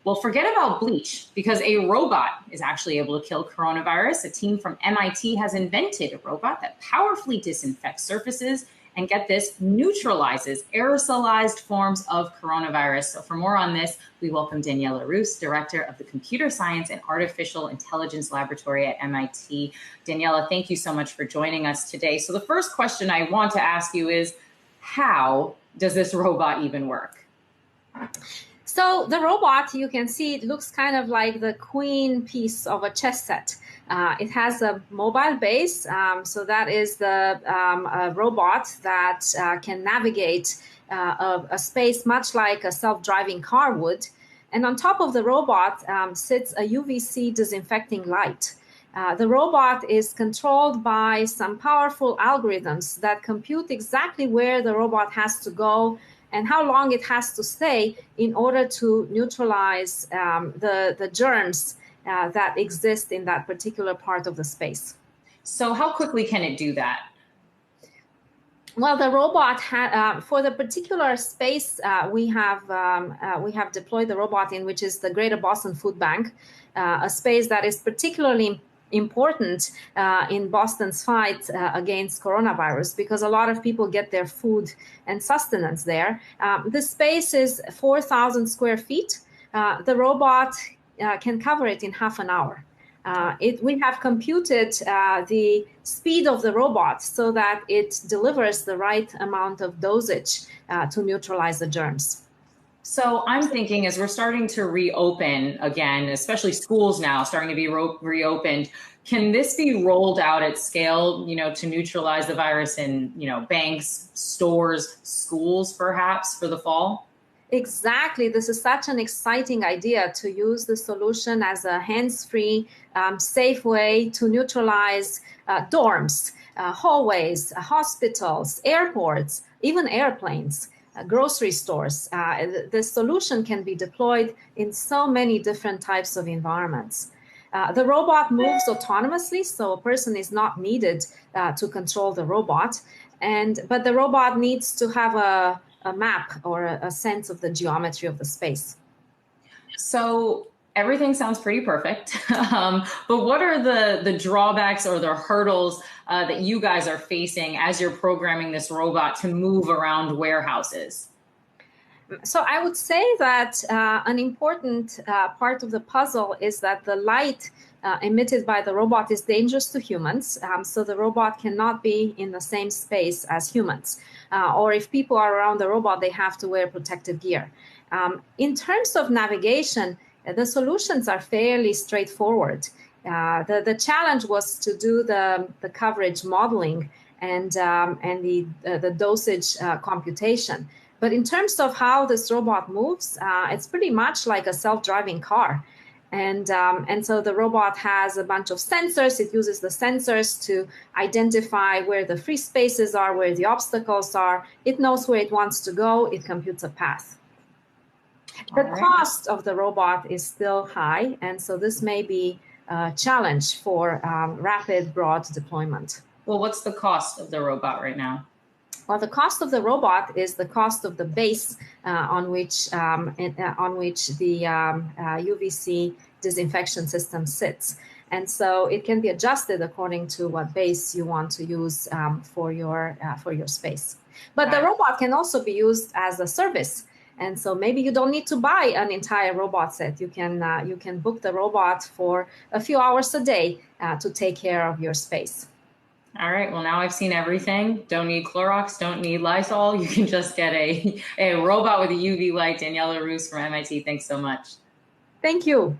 Well, forget about bleach because a robot is actually able to kill coronavirus. A team from MIT has invented a robot that powerfully disinfects surfaces and, get this, neutralizes aerosolized forms of coronavirus. So for more on this, we welcome Daniela Roos, Director of the Computer Science and Artificial Intelligence Laboratory at MIT. Daniela, thank you so much for joining us today. So the first question I want to ask you is, how does this robot even work? So the robot, you can see, it looks kind of like the queen piece of a chess set. It has a mobile base, so that is a robot that can navigate a space much like a self-driving car would. And on top of the robot sits a UVC disinfecting light. The robot is controlled by some powerful algorithms that compute exactly where the robot has to go and how long it has to stay in order to neutralize the germs that exist in that particular part of the space. So how quickly can it do that? Well, the robot for the particular space we have deployed the robot in, which is the Greater Boston Food Bank, a space that is particularly important in Boston's fight against coronavirus, because a lot of people get their food and sustenance there. The space is 4,000 square feet. The robot can cover it in half an hour. We have computed the speed of the robot so that it delivers the right amount of dosage to neutralize the germs. So I'm thinking, as we're starting to reopen again, especially schools now starting to be reopened, can this be rolled out at scale, to neutralize the virus in, banks, stores, schools, perhaps for the fall? Exactly. This is such an exciting idea, to use the solution as a hands-free, safe way to neutralize dorms, hallways, hospitals, airports, even airplanes. Grocery stores. The solution can be deployed in so many different types of environments. The robot moves autonomously, so a person is not needed to control the robot, but the robot needs to have a map or a sense of the geometry of the space. So everything sounds pretty perfect, but what are the drawbacks or the hurdles that you guys are facing as you're programming this robot to move around warehouses? So I would say that an important part of the puzzle is that the light emitted by the robot is dangerous to humans, so the robot cannot be in the same space as humans. Or if people are around the robot, they have to wear protective gear. In terms of navigation, the solutions are fairly straightforward. The challenge was to do the coverage modeling and the dosage computation. But in terms of how this robot moves, it's pretty much like a self-driving car. And so the robot has a bunch of sensors. It uses the sensors to identify where the free spaces are, where the obstacles are. It knows where it wants to go. It computes a path. The cost of the robot is still high, and so this may be a challenge for rapid, broad deployment. Well, what's the cost of the robot right now? Well, the cost of the robot is the cost of the base on which the UVC disinfection system sits. And so it can be adjusted according to what base you want to use for your space. But the robot can also be used as a service. And so maybe you don't need to buy an entire robot set. You can book the robot for a few hours a day to take care of your space. All right. Well, now I've seen everything. Don't need Clorox, don't need Lysol. You can just get a robot with a UV light. Daniela Roos from MIT. Thanks so much. Thank you.